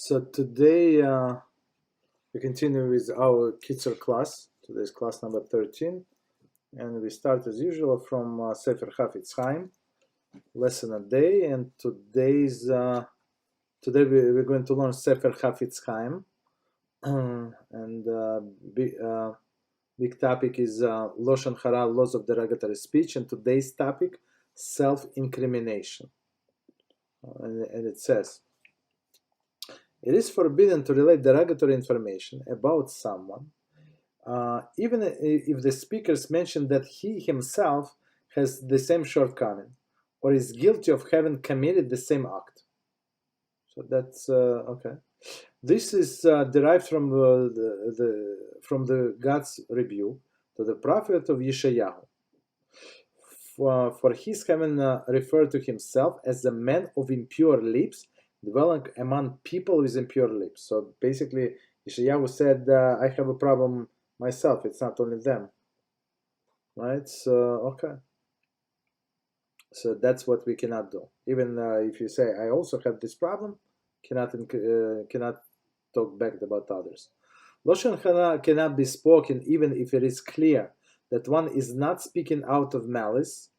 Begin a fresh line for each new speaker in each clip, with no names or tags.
So today we continue with our Kitzur class. Today's class number 13, and we start as usual from Sefer Chaim, lesson a day. And today we're going to learn Sefer Chaim, and big topic is Lashon Hara, laws of derogatory speech, and today's topic, self-incrimination. And it says, it is forbidden to relate derogatory information about someone, even if the speakers mention that he himself has the same shortcoming or is guilty of having committed the same act. So that's okay. This is derived from the God's rebuke to the prophet of Yeshayahu for his having referred to himself as a man of impure lips, dwelling among people with impure lips. So basically, Yeshayahu said, I have a problem myself, it's not only them. Right? So, okay. So that's what we cannot do. Even if you say, I also have this problem, cannot talk bad about others. Lashon Hara cannot be spoken even if it is clear that one is not speaking out of malice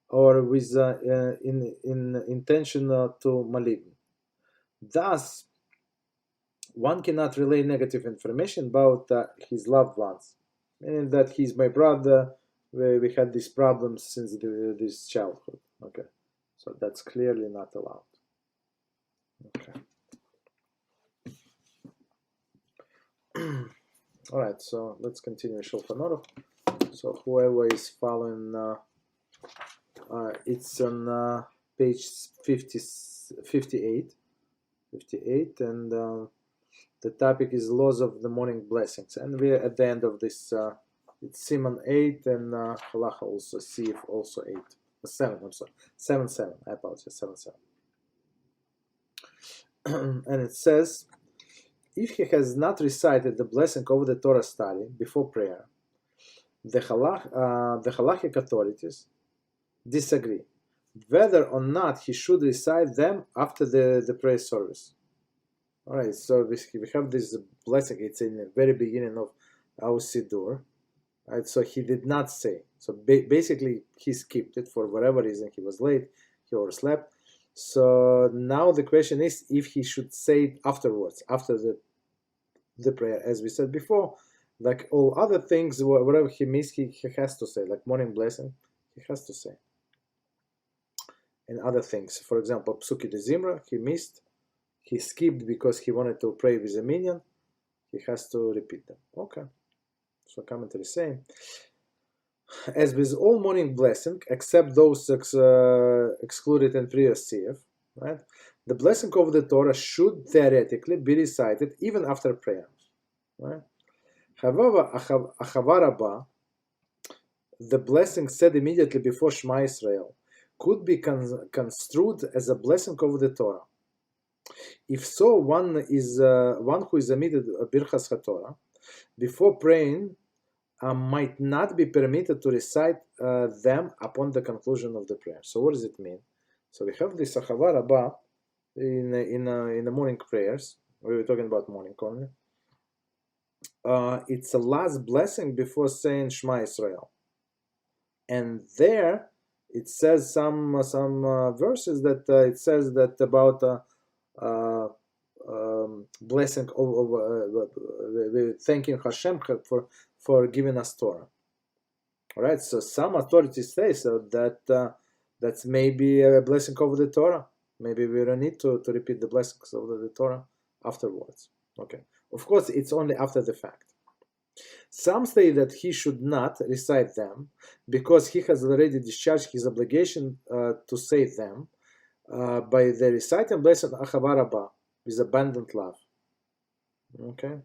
or with in intention to malign. Thus, one cannot relay negative information about his loved ones, meaning that he's my brother, we had these problems since this childhood. Okay, so that's clearly not allowed. Okay. All right, so let's continue Shulchan Aruch. So whoever is following, it's on page 58, and the topic is laws of the morning blessings, and we're at the end of this. It's Siman 8 and Halachos also, also 8, 7. I'm sorry, 7. I apologize, 7. And it says, if he has not recited the blessing over the Torah study before prayer, the halachic authorities disagree whether or not he should recite them after the prayer service. All right, so we have this blessing. It's in the very beginning of our Siddur. Right, so he did not say. So basically, he skipped it for whatever reason. He was late, he overslept. So now the question is if he should say it afterwards, after the prayer, as we said before. Like all other things, whatever he missed, he has to say. Like morning blessing, he has to say. And other things, for example, Psuki de Zimra, he missed. He skipped because he wanted to pray with a minyan. He has to repeat them. Okay. So commentary saying, as with all morning blessing, except those excluded in previous CF, right? The blessing of the Torah should theoretically be recited even after prayer, right? However, Achava Rabbah, the blessing said immediately before Shema Israel, could be construed as a blessing of the Torah. If so, one who is omitted Birchas HaTorah before praying might not be permitted to recite them upon the conclusion of the prayer. So what does it mean? So we have this Achava Rabbah in the morning prayers. We were talking about morning only. It's a last blessing before saying Shema Israel, and there it says some verses that it says that about blessing of thanking Hashem for giving us Torah. All right, so some authorities say so that that's maybe a blessing of the Torah. Maybe we don't need to repeat the blessings of the Torah afterwards. Okay, of course, it's only after the fact. Some say that he should not recite them because he has already discharged his obligation to say them by the reciting blessing Achava Rabbah with abundant love. Okay,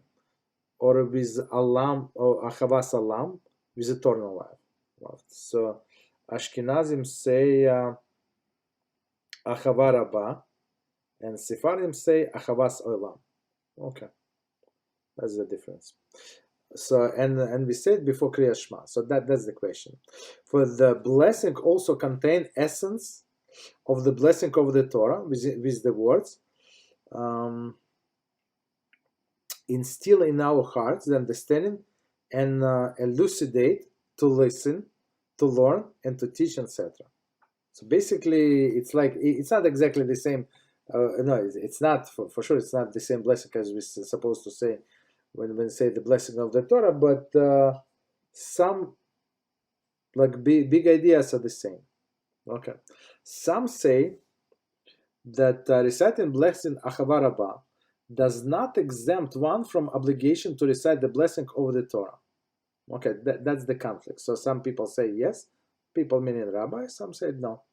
or with Alam or Achava Salam with eternal love. So Ashkenazim say Achava Rabbah, and Sephardim say Achavas Olam. Okay, that's the difference. So and we said before Kriya Shema. So that's the question. For the blessing also contain essence of the blessing of the Torah with the words instill in our hearts the understanding and elucidate, to listen, to learn, and to teach, etc. So basically, it's like, it's not exactly the same. No, it's not, for sure, it's not the same blessing as we're supposed to say when we say the blessing of the Torah, but some like big ideas are the same. Okay. Some say that reciting blessing Achava Rabbah does not exempt one from obligation to recite the blessing over the Torah. Okay, that's the conflict. So some people say yes, people meaning Rabbi, some say no.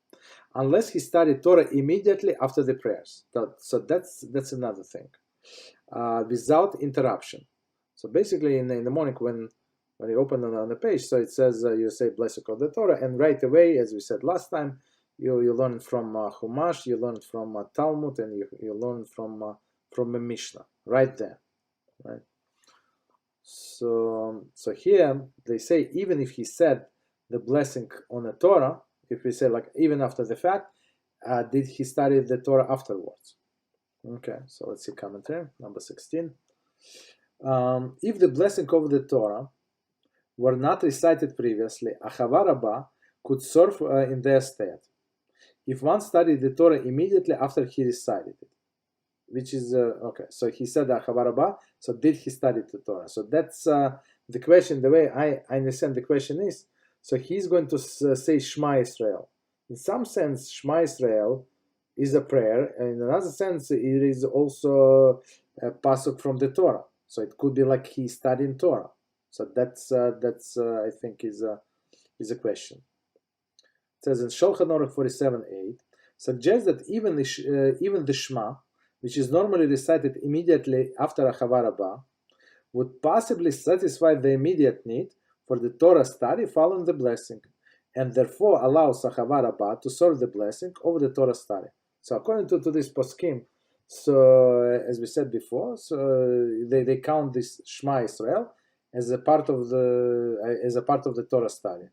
Unless he studied Torah immediately after the prayers. So that's another thing. Without interruption. So basically in the morning when you open on the page, so it says you say blessing of the Torah, and right away, as we said last time, you learn from Chumash, you learn from Talmud, and you learn from a Mishnah right there, right? So here they say even if he said the blessing on the Torah, if we say like even after the fact, did he study the Torah afterwards? Okay, so let's see commentary number 16. If the blessing of the Torah were not recited previously, Achava Rabbah could serve in their stead. If one studied the Torah immediately after he recited it, which is okay. So he said Achava Rabbah. So did he study the Torah? So that's the question. The way I understand the question is, so he's going to say Shema Israel. In some sense, Shema Israel is a prayer, and in another sense, it is also a pasuk from the Torah. So it could be like he studied Torah. So that's I think is a question. It says in Shulchan Aruch 47:8 suggests that even the Shema, which is normally recited immediately after Achava Rabbah, would possibly satisfy the immediate need for the Torah study following the blessing, and therefore allows Achava Rabbah to serve the blessing over the Torah study. So according to this poskim, so as we said before, so they count this Shema Israel as a part of the Torah study.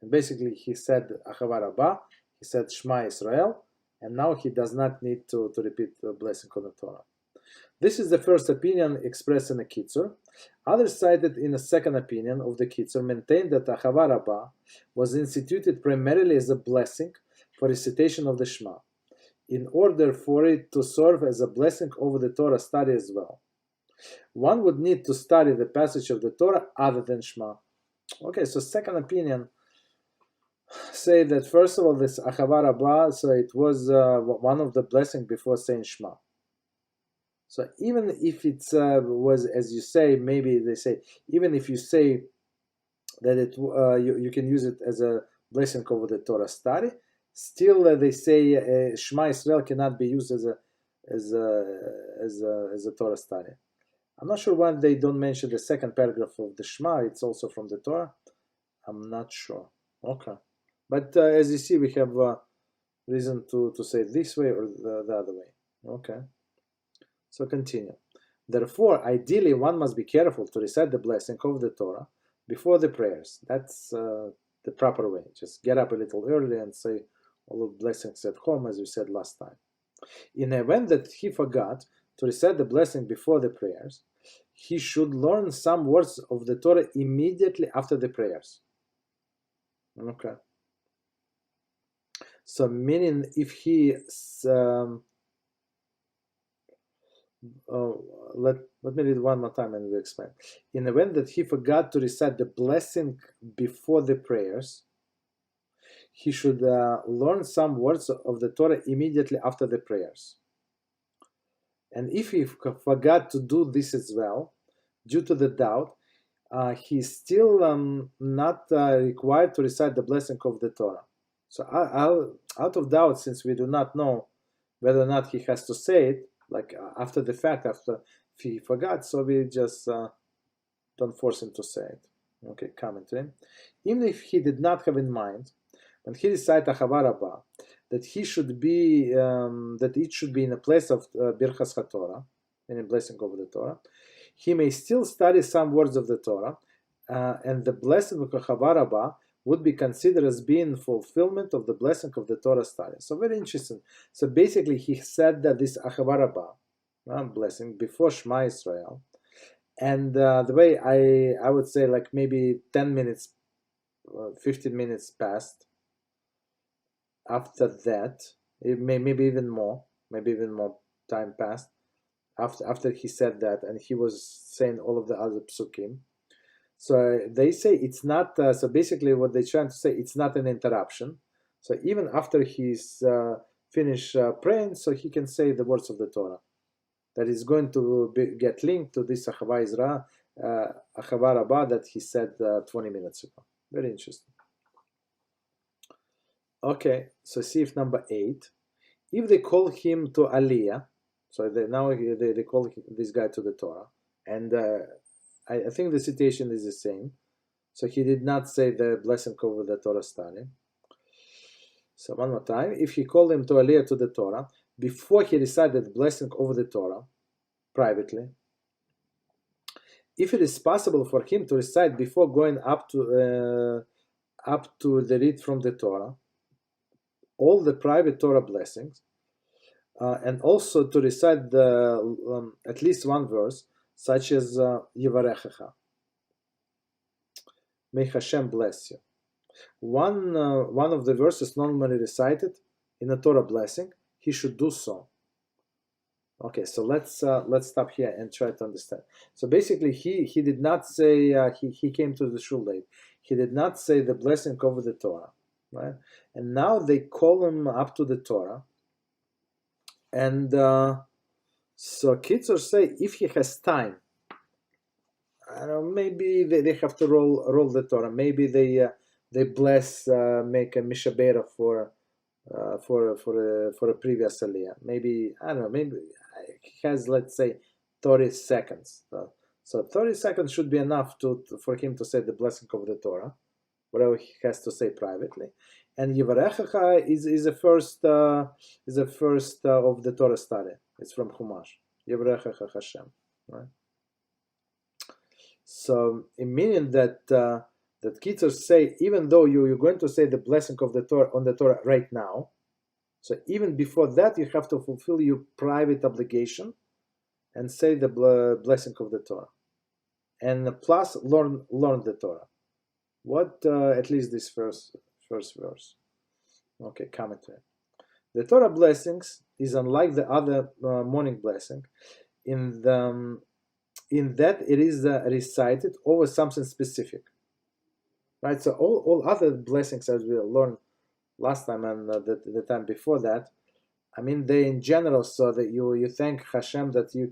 And basically he said Achava Rabbah, he said Shema Israel, and now he does not need to repeat the blessing on the Torah. This is the first opinion expressed in the Kitzur. Others cited in a second opinion of the Kitzur maintained that Achava Rabbah was instituted primarily as a blessing for recitation of the Shema, in order for it to serve as a blessing over the Torah study as well. One would need to study the passage of the Torah other than Shema. Okay, so second opinion say that first of all this Achava Rabbah, so it was one of the blessings before saying Shema. So even if it was, as you say, maybe they say, even if you say that it you can use it as a blessing over the Torah study, still they say Shema Israel cannot be used as a Torah study. I'm not sure why they don't mention the second paragraph of the Shema. It's also from the Torah. I'm not sure. Okay, but as you see, we have reason to say it this way or the other way. Okay. So continue. Therefore, ideally, one must be careful to recite the blessing of the Torah before the prayers. That's the proper way. Just get up a little early and say all of blessings at home, as we said last time. In the event that he forgot to recite the blessing before the prayers, he should learn some words of the Torah immediately after the prayers. Okay. So meaning if he let me read one more time and we'll explain. In the event that he forgot to recite the blessing before the prayers, he should learn some words of the Torah immediately after the prayers. And if he forgot to do this as well, due to the doubt, he's still not required to recite the blessing of the Torah. So out of doubt, since we do not know whether or not he has to say it, like after the fact, after he forgot, so we just don't force him to say it. Okay, commentary. Even if he did not have in mind, when he recited Achava Rabbah, that he should be, that it should be in a place of Birchas HaTorah, in a blessing over the Torah, he may still study some words of the Torah, and the blessing of Achava Rabbah would be considered as being fulfillment of the blessing of the Torah study. So very interesting. So basically he said that this Achava Rabbah blessing before Shema Israel, And the way I would say, like maybe 10 minutes, 15 minutes passed after that. Maybe even more time passed after he said that, and he was saying all of the other psukim. So they say it's not, so basically what they're trying to say, it's not an interruption. So even after he's finished praying, so he can say the words of the Torah. That is going to get linked to this Achava Rabbah that he said 20 minutes ago. Very interesting. Okay, so see if number 8. If they call him to Aliyah, so they call this guy to the Torah, and I think the situation is the same. So he did not say the blessing over the Torah study. So one more time, if he called him to Aliyah to the Torah, before he recited the blessing over the Torah, privately, if it is possible for him to recite before going up to the read from the Torah, all the private Torah blessings, and also to recite at least one verse, such as Yivarechecha, may Hashem bless you. One of the verses normally recited in a Torah blessing, he should do so. Okay, so let's stop here and try to understand. So basically, he did not say he came to the shul Leib. He did not say the blessing over the Torah, right? And now they call him up to the Torah, and so Kitzur say if he has time, I don't know, maybe they have to roll the Torah. Maybe they bless, make a mishabera for a previous Aliyah. Maybe, I don't know, maybe he has, let's say, 30 seconds. So 30 seconds should be enough for him to say the blessing of the Torah, whatever he has to say privately. And Yivarechecha is the first of the Torah study. It's from Chumash. Yivarechecha Hashem, right? So, meaning that that Kitzur say, even though you're going to say the blessing of the Torah on the Torah right now, so even before that you have to fulfill your private obligation and say the blessing of the Torah, and plus learn the Torah. What at least this first verse. Okay, commentary. The Torah blessings is unlike the other morning blessing in that it is recited over something specific. Right, so all other blessings, as we learned last time and the time before that, I mean, they in general, so that you thank Hashem that you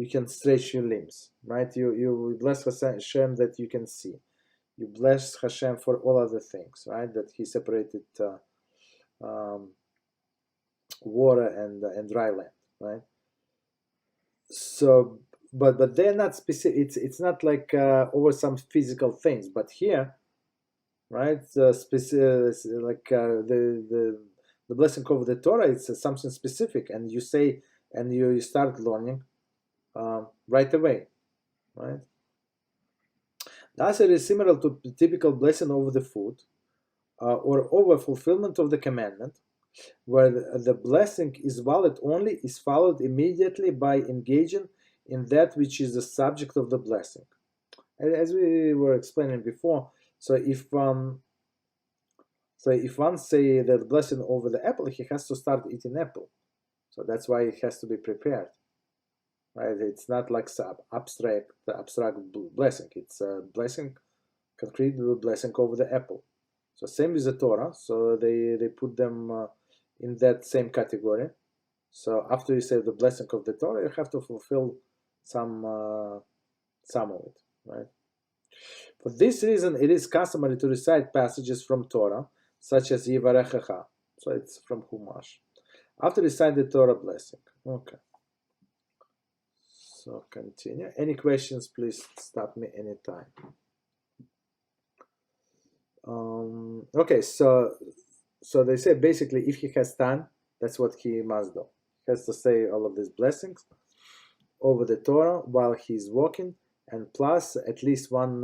can stretch your limbs, right? You bless Hashem that you can see. You bless Hashem for all other things, right? That He separated water and dry land, right? So. But they're not specific. It's not like over some physical things. But here, right? Like the blessing of the Torah, it's something specific, and you say and you start learning right away, right? Thus, it is similar to the typical blessing over the food or over fulfillment of the commandment, where the blessing is valid only is followed immediately by engaging in that which is the subject of the blessing. As we were explaining before, so if one say that blessing over the apple, he has to start eating apple. So that's why it has to be prepared. Right? It's not like some abstract blessing. It's a blessing, concrete blessing over the apple. So same with the Torah. So they put them in that same category. So after you say the blessing of the Torah, you have to fulfill some of it, right? For this reason, it is customary to recite passages from Torah, such as Yivarechecha. So it's from Chumash. After reciting the Torah blessing. Okay. So continue. Any questions, please stop me anytime. Okay, so they say basically if he has time, that's what he must do. He has to say all of these blessings over the Torah while he's walking, and plus at least one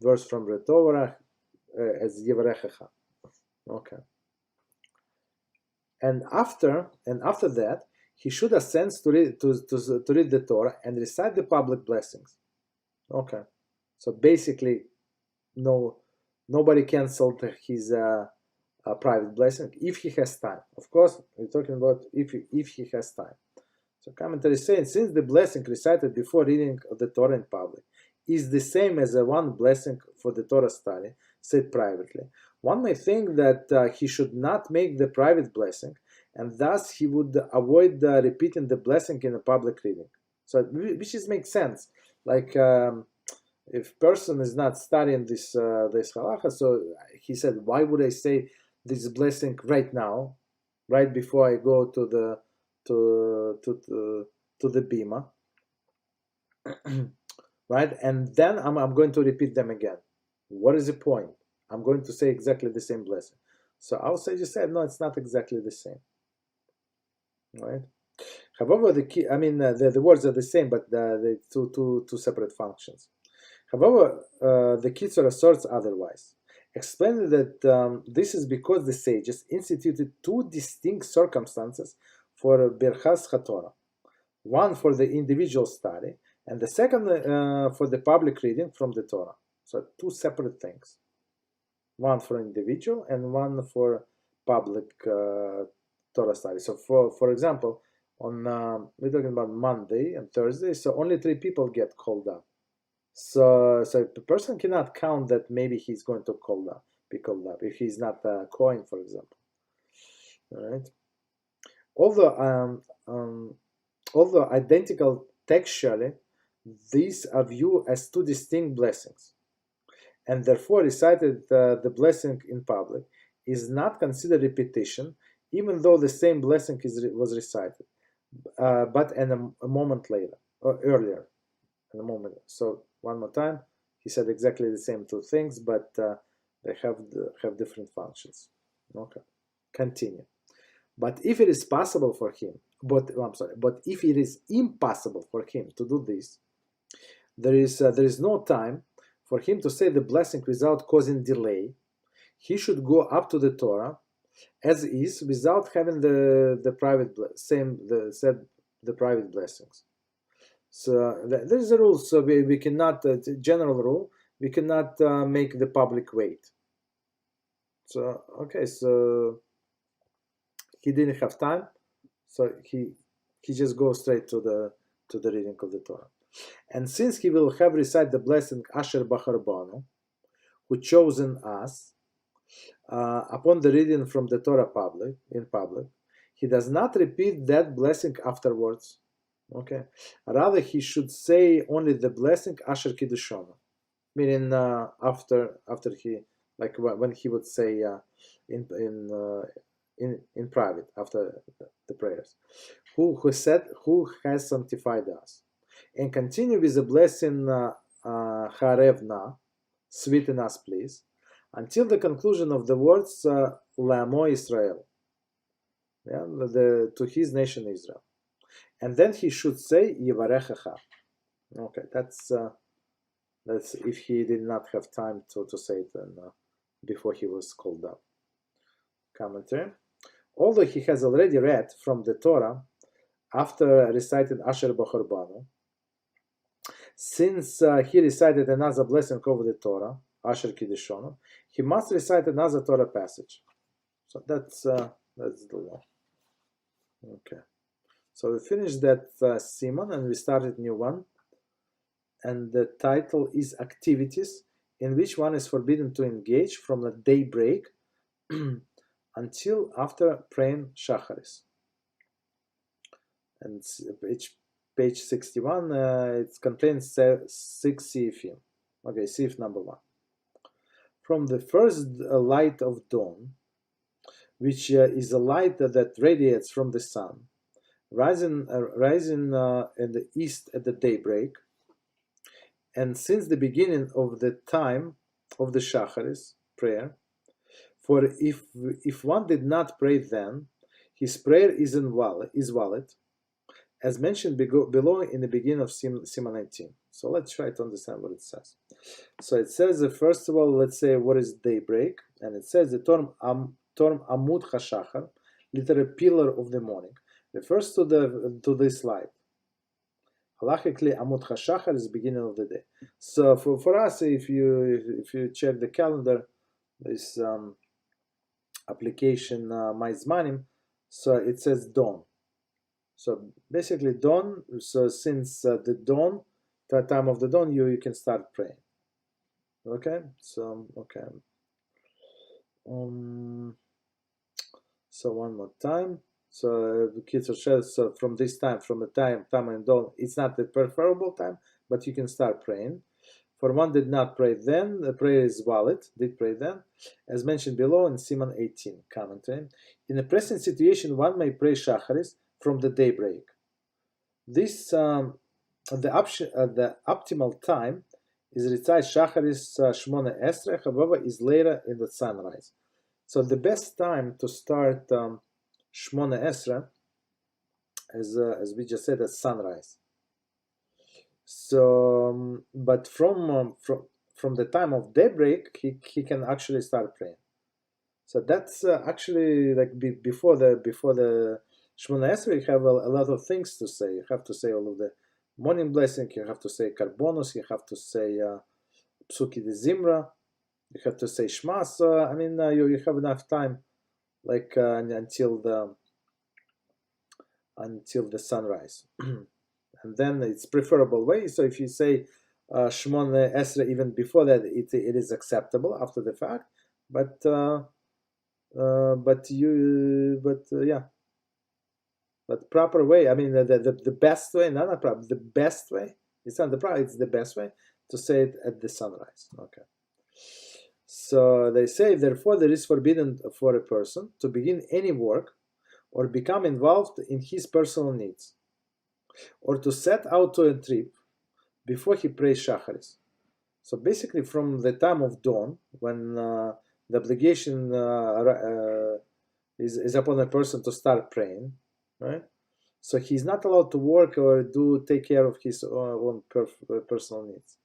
verse from the Torah as Yivarechecha. Okay. And after that, he should ascend to read the Torah and recite the public blessings. Okay, so basically, nobody canceled his private blessing if he has time. Of course, we're talking about if he has time. So commentary is saying, since the blessing recited before reading of the Torah in public is the same as a one blessing for the Torah study said privately, one may think that he should not make the private blessing, and thus he would avoid repeating the blessing in a public reading. So, which makes sense. Like, if person is not studying this halacha, so he said, why would I say this blessing right now, right before I go to the bima, right? And then I'm going to repeat them again. What is the point? I'm going to say exactly the same blessing. So our sage said, no, it's not exactly the same, right? However, the words are the same, but the two separate functions. However, the Kitzur asserts otherwise, explaining that this is because the sages instituted two distinct circumstances for Birchas HaTorah, one for the individual study, and the second for the public reading from the Torah. So two separate things, one for individual and one for public Torah study. So for example, on we're talking about Monday and Thursday, so only 3 people get called up. So the person cannot count that maybe he's going to be called up if he's not a Kohen, for example. All right. Although identical textually, these are viewed as two distinct blessings, and therefore recited the blessing in public is not considered repetition, even though the same blessing was recited, but in a moment later or earlier, in a moment. So one more time, he said exactly the same two things, but they have different functions. Okay, continue. But if it is possible for him, but if it is impossible for him to do this, there is no time for him to say the blessing without causing delay. He should go up to the Torah as is without having the private private blessings. So there is a rule. So we cannot, general rule, we cannot make the public wait. So okay, so he didn't have time, so he just goes straight to the reading of the Torah. And since he will have recited the blessing Asher Bachar Banu, who chosen us, upon the reading from the Torah in public, he does not repeat that blessing afterwards. Okay, rather he should say only the blessing Asher Kiddushonu, meaning after he, like when he would say in private after the prayers, who has sanctified us, and continue with the blessing Harevna, sweeten us please, until the conclusion of the words La'amo Israel, to his nation Israel, and then he should say Yivarechecha. Okay, that's if he did not have time to say it before he was called up. Commentary. Although he has already read from the Torah after reciting Asher Bachar Banu, since he recited another blessing over the Torah, Asher Kiddushonu, he must recite another Torah passage. So that's the law. Okay. So we finished that Siman and we started new one, and the title is Activities in which one is forbidden to engage from the daybreak until after praying Shacharis. And page 61, it contains 6 sifim. Okay, sif number 1. From the first light of dawn, which is a light that radiates from the sun, rising in the east at the daybreak, and since the beginning of the time of the Shacharis prayer, for if one did not pray then, his prayer is valid, as mentioned below in the beginning of Siman 19. So let's try to understand what it says. So it says, first of all, let's say what is daybreak, and it says the term Amud HaShachar, literally pillar of the morning, refers to this light. Halachically, Amud HaShachar is the beginning of the day. So for us, if you check the calendar, this application My Zmanim, so it says dawn. So basically dawn. So since the dawn, the time of the dawn, you can start praying. Okay. So okay. So one more time. So the Kitzur Shulchan, so from this time, from the time and dawn, it's not the preferable time, but you can start praying. For one did not pray then, the prayer is valid, did pray then, as mentioned below in Siman 18 commentary. In a present situation, one may pray Shacharis from the daybreak. This the optimal time is Recite Shacharis Shmona Esrei, however, is later in the sunrise. So the best time to start Shmona Esrei, as we just said, at sunrise. So, but from the time of daybreak, he can actually start praying. So that's actually like before the Shmona Esrei, you have a lot of things to say. You have to say all of the morning blessing. You have to say Karbonus. You have to say Psuki de Zimra. You have to say Shema. So I mean, you have enough time, like until the sunrise. And then it's preferable way. So if you say Shmona Esrei even before that, it is acceptable after the fact. But proper way. I mean the best way, not a problem. The best way. It's not the problem. It's the best way to say it at the sunrise. Okay. So they say, therefore, there is forbidden for a person to begin any work or become involved in his personal needs, or to set out to a trip before he prays Shacharis. So basically from the time of dawn, when the obligation is upon a person to start praying, right? So he's not allowed to work or take care of his own personal needs.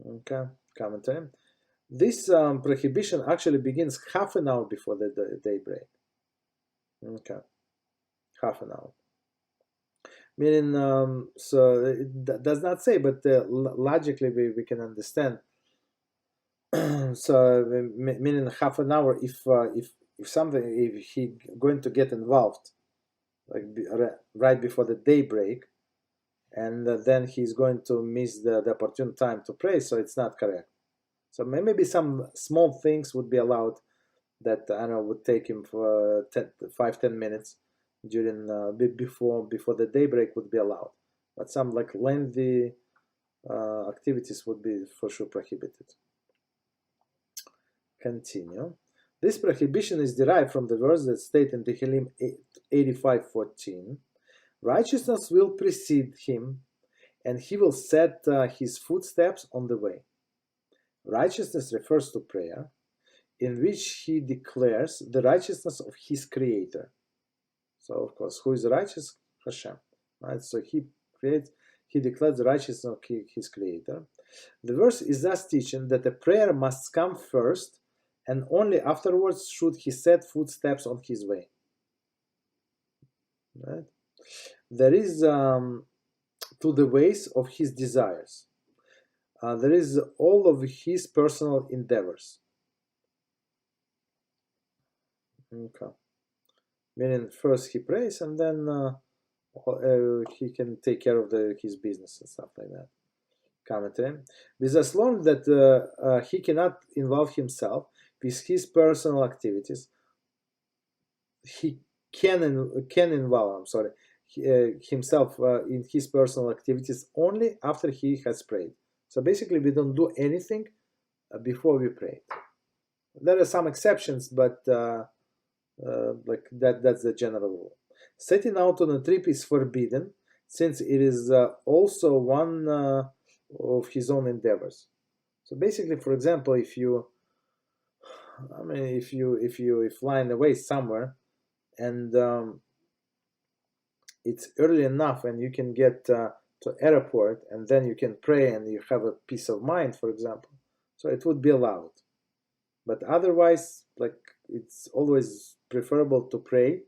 Okay, commentary. This prohibition actually begins half an hour before the daybreak. Okay, half an hour. Meaning, so it does not say, but logically we can understand. So meaning half an hour, if he going to get involved, like right before the daybreak, and then he's going to miss the opportune time to pray, so it's not correct. So maybe some small things would be allowed that I don't know would take him for 5-10 minutes during before the daybreak would be allowed, but some like lengthy activities would be for sure prohibited. Continue. This prohibition is derived from the verse that state in Tehillim 85:14, righteousness will precede him, and he will set his footsteps on the way. Righteousness refers to prayer, in which he declares the righteousness of his creator. So of course, who is righteous? Hashem. Right? So he declares the righteousness of his creator. The verse is thus teaching that a prayer must come first, and only afterwards should he set footsteps on his way. Right? There is to the ways of his desires. There is all of his personal endeavors. Okay. Meaning first he prays, and then he can take care of his business and stuff like that. Commentary. With as long that he cannot involve himself with his personal activities, he can involve himself in his personal activities only after he has prayed. So basically, we don't do anything before we pray. There are some exceptions, but like that's the general rule. Setting out on a trip is forbidden, since it is also one of his own endeavors. So basically, for example, if you flying away somewhere, and it's early enough, and you can get to airport, and then you can pray, and you have a peace of mind, for example. So it would be allowed. But otherwise, like, it's always preferable to pray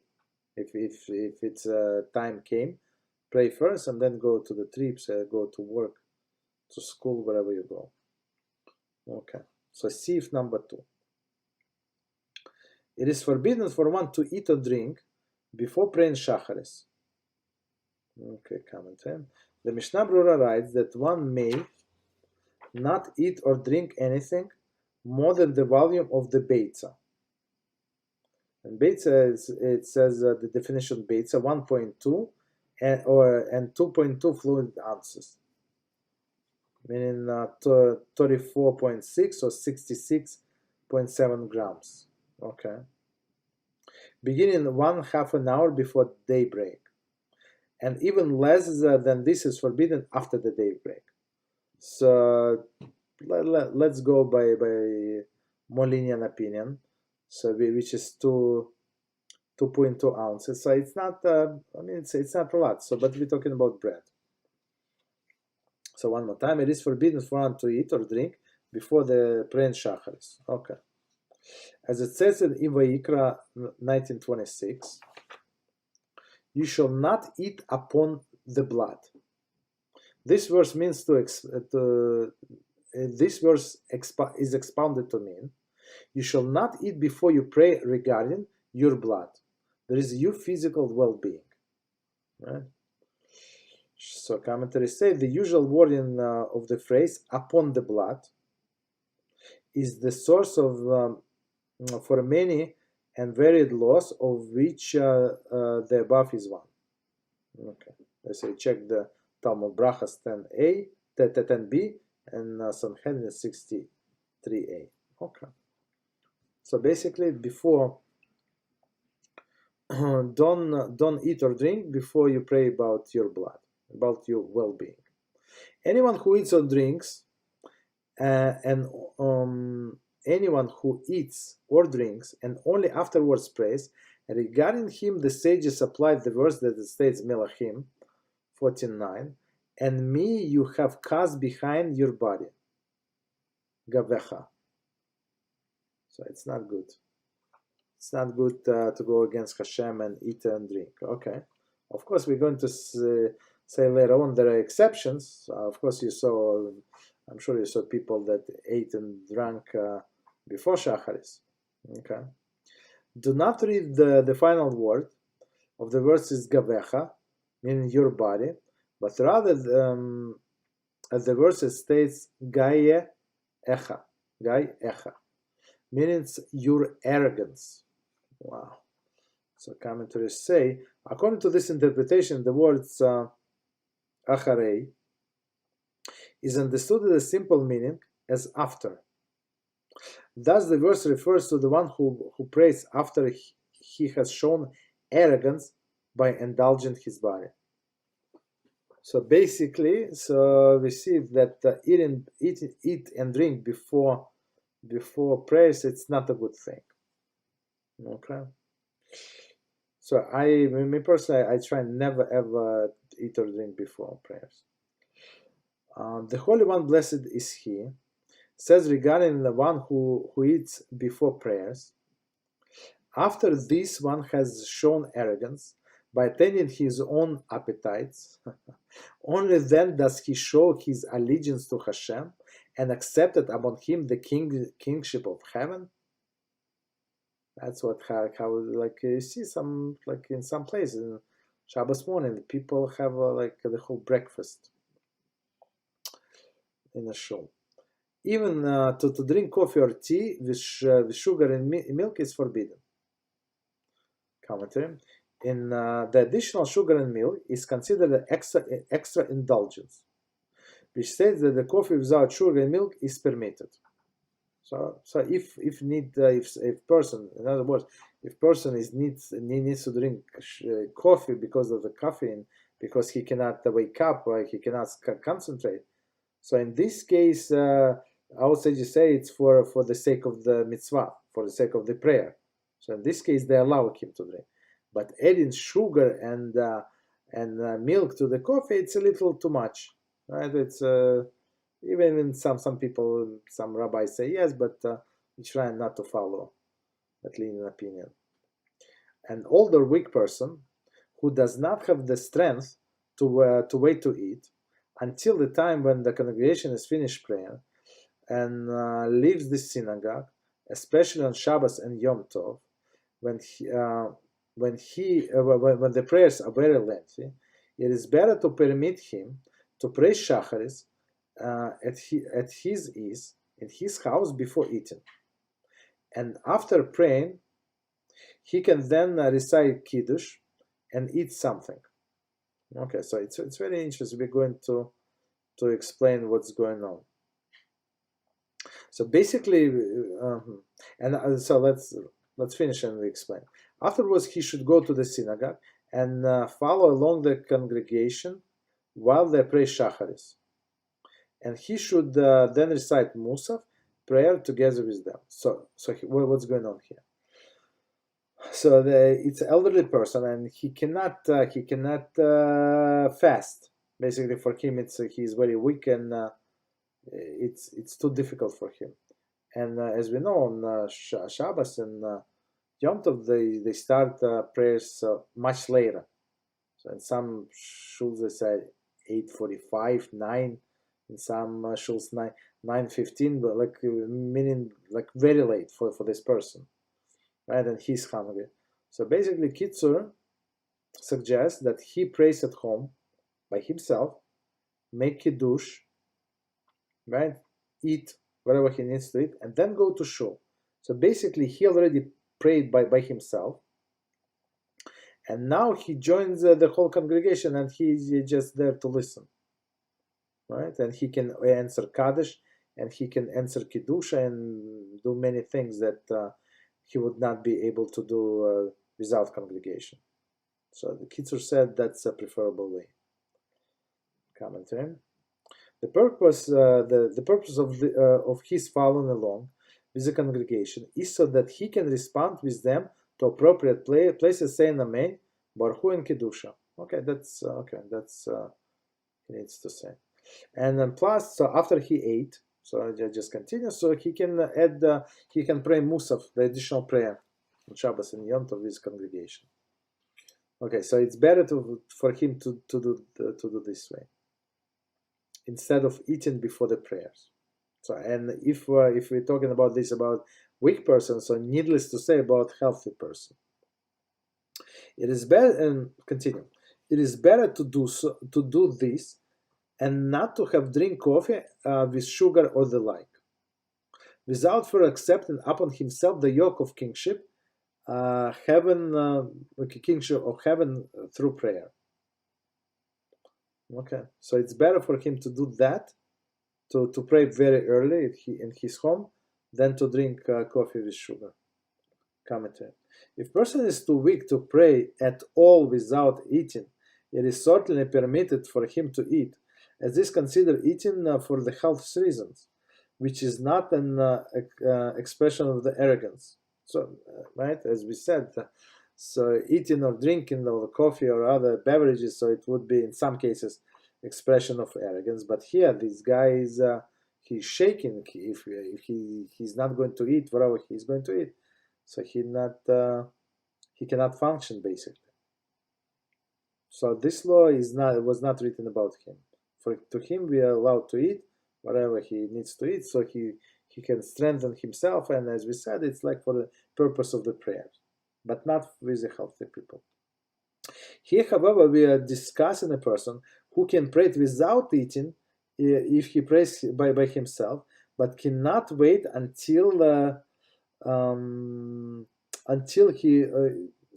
If it's time came, pray first and then go to the trips, go to work, to school, wherever you go. Okay, so sif number 2. It is forbidden for one to eat or drink before praying Shacharis. Okay, comment 10. The Mishnah Brura writes that one may not eat or drink anything more than the volume of the Beitza. And Beitza, it says the definition Beitza 1.2 and 2.2 fluid ounces, meaning 34.6 or 66.7 grams. Okay. Beginning 1/2 an hour before daybreak. And even less than this is forbidden after the daybreak. So let's go by more lenient opinion, so which is 2.2 ounces. So it's not, it's not a lot. So, but we're talking about bread. So one more time, it is forbidden for one to eat or drink before the praying Shacharis. Okay. As it says in Vayikra 19:26, you shall not eat upon the blood. This verse means this verse is expounded to mean you shall not eat before you pray regarding your blood. There is your physical well-being. Right? So commentaries say the usual wording of the phrase "upon the blood" is the source of for many and varied laws, of which the above is one. Okay, let's say check the Talmud Brochos 10a, 10b, and Sanhedrin 63a. Okay, so basically, before don't eat or drink before you pray about your blood, about your well-being. Anyone who eats or drinks, anyone who eats or drinks and only afterwards prays, regarding him the sages applied the verse that states Melachim 14:9, and me you have cast behind your body, Gavecha. So it's not good. It's not good to go against Hashem and eat and drink. Okay. Of course, we're going to say later on there are exceptions. Of course, I'm sure you saw people that ate and drank before Shacharis. Okay. Do not read the final word of the verse is Gavecha, meaning your body, but rather as the verse states Gaye Echa, meaning your arrogance. Wow. So commentaries say, according to this interpretation, the words Acharei is understood as a simple meaning as after. Thus, the verse refers to the one who prays after he has shown arrogance by indulging his body. So basically, we see that eat and drink before prayers, it's not a good thing. Okay. So me personally, I try never ever eat or drink before prayers. The Holy One, blessed is He, says regarding the one who eats before prayers, after this one has shown arrogance by attending his own appetites, only then does he show his allegiance to Hashem and accepted upon him the kingship of heaven. That's what how like you see some, like in some places in Shabbos morning people have like the whole breakfast in a shul. Even to drink coffee or tea with sugar and milk is forbidden. Commentary: in the additional sugar and milk is considered an extra indulgence, which states that the coffee without sugar and milk is permitted. So if person, in other words, if person needs to drink coffee because of the caffeine, because he cannot wake up or he cannot concentrate, so in this case, I would say it's for the sake of the mitzvah, for the sake of the prayer. So in this case, they allow him to drink. But adding sugar and milk to the coffee, it's a little too much, right? It's even in some people, some rabbis say yes, but we try not to follow that lenient opinion. an older weak person who does not have the strength to wait to eat until the time when the congregation has finished prayer and leaves the synagogue, especially on Shabbos and Yom Tov, when the prayers are very lengthy, it is better to permit him to pray Shacharis at his ease in his house before eating. And after praying, he can then recite Kiddush and eat something. Okay, so it's very interesting. We're going to explain what's going on. So basically, so let's finish and we explain. Afterwards, he should go to the synagogue and follow along the congregation while they pray Shacharis. And he should then recite Musaf, prayer together with them. So what's going on here? So it's an elderly person, and he cannot fast. Basically, for him, he's very weak, and it's too difficult for him. And as we know, on Shabbos and Yom Tov, they start prayers much later. So in some shuls they say 8:45, 9. In some shuls 9:15, but meaning very late for this person, right? And he's hungry. So basically, Kitzur suggests that he prays at home by himself, make kiddush, right? Eat whatever he needs to eat, and then go to shul. So basically, he already prayed by himself, and now he joins the whole congregation, and he's just there to listen, right? And he can answer Kaddish, and he can answer Kiddusha, and do many things that he would not be able to do without congregation. So the Kitzur said that's a preferable way. Commentary. The purpose of his following along with the congregation is so that he can respond with them to appropriate places, saying Amen, Baruch Hu, and Kiddusha. Okay, that's he needs to say. And then plus, so after he ate, so I just continue. So he can add, he can pray Musaf, the additional prayer on Shabbos and Yom Tov with congregation. Okay, so it's better for him to do this way instead of eating before the prayers. So, and if we're talking about this about weak person, so needless to say about healthy person, it is better. And continue. It is better to do this and not to have drink coffee with sugar or the like, without for accepting upon himself the yoke of kingship, kingship of heaven through prayer. Okay, so it's better for him to do that, to pray very early in his home, than to drink coffee with sugar. Commentary. If person is too weak to pray at all without eating, it is certainly permitted for him to eat, as is considered eating for the health reasons, which is not an expression of the arrogance. So, right, as we said, so eating or drinking or coffee or other beverages, so it would be in some cases expression of arrogance. But here, this guy is he's shaking if he's not going to eat whatever he's going to eat, so he cannot function basically. So this law was not written about him. To him, we are allowed to eat whatever he needs to eat, so he can strengthen himself. And as we said, it's like for the purpose of the prayer, but not with the healthy people. Here, however, we are discussing a person who can pray without eating if he prays by himself, but cannot wait until the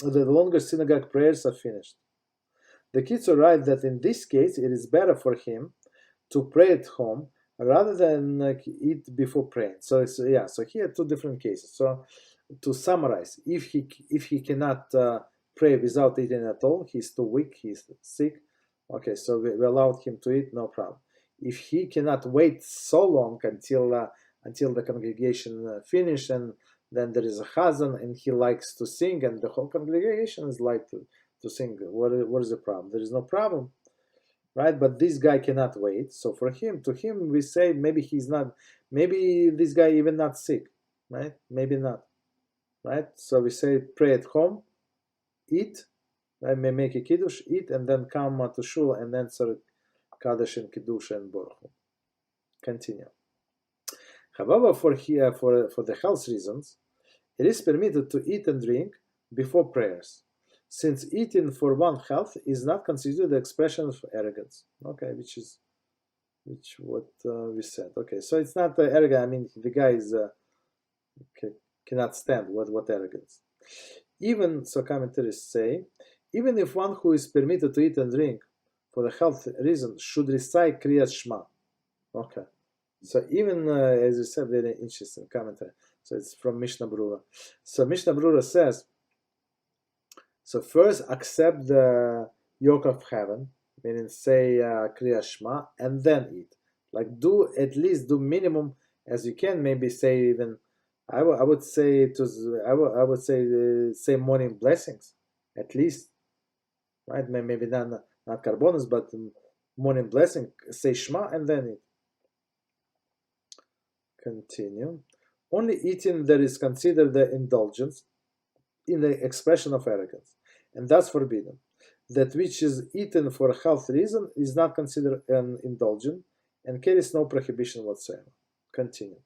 longer synagogue prayers are finished. The Kitzur write that in this case it is better for him to pray at home rather than eat before praying. So here two different cases. So to summarize, if he cannot pray without eating at all, he's too weak, he's sick. Okay, so we allowed him to eat, no problem. If he cannot wait so long until the congregation finish, and then there is a chazan and he likes to sing, and the whole congregation is like to sing. What is the problem? There is no problem, right? But this guy cannot wait. So to him, we say maybe this guy even not sick, right? Maybe not, right? So we say pray at home, eat, right? May make a kiddush, eat, and then come to shul and answer kaddish and kiddush and borchu. Continue. However, for the health reasons, it is permitted to eat and drink before prayers, since eating for one's health is not considered the expression of arrogance. Okay, which what we said. Okay, so it's not arrogant. I mean, the guy is cannot stand what arrogance. Even so, commentators say, even if one who is permitted to eat and drink for the health reason should recite Kriyat Shema. Okay, so even as you said, very interesting commentary. So it's from Mishnah Brura. So Mishnah Brura says, so first accept the yoke of heaven, meaning say Kriya Shema, and then eat. Like at least do minimum as you can. Maybe say even I would say say morning blessings at least, right? Maybe not carbonas, but morning blessing. Say Shema and then eat. Continue. Only eating that is considered the indulgence in the expression of arrogance, and thus forbidden. That which is eaten for a health reason is not considered an indulgence and carries no prohibition whatsoever. Continue.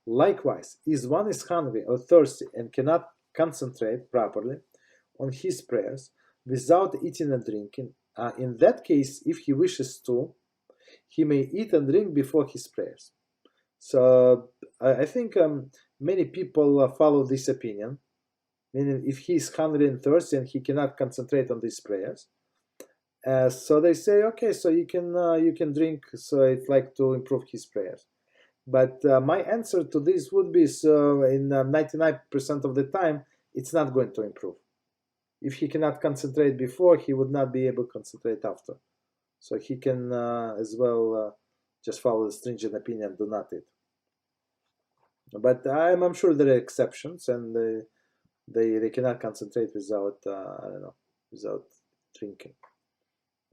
Likewise, if one is hungry or thirsty and cannot concentrate properly on his prayers without eating and drinking, in that case, if he wishes to, he may eat and drink before his prayers. So I think many people follow this opinion, meaning if he is hungry and thirsty and he cannot concentrate on these prayers, so they say, okay, so you can drink, so it's like to improve his prayers. But my answer to this would be, so in 99% of the time, it's not going to improve. If he cannot concentrate before, he would not be able to concentrate after. So he can as well just follow the stringent opinion, do not eat. But I'm sure there are exceptions, and they cannot concentrate without without drinking.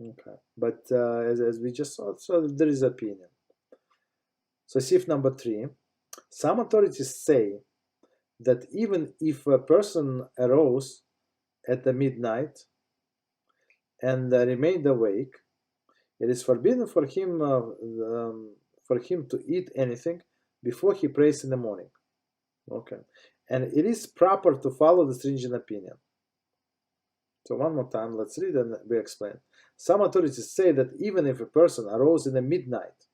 Okay, but as we just saw, so there is opinion. So sif number 3, some authorities say that even if a person arose at the midnight and remained awake, it is forbidden for him to eat anything before he prays in the morning. Okay, and it is proper to follow the stringent opinion. So one more time, let's read and we explain. Some authorities say that even if a person arose in the midnight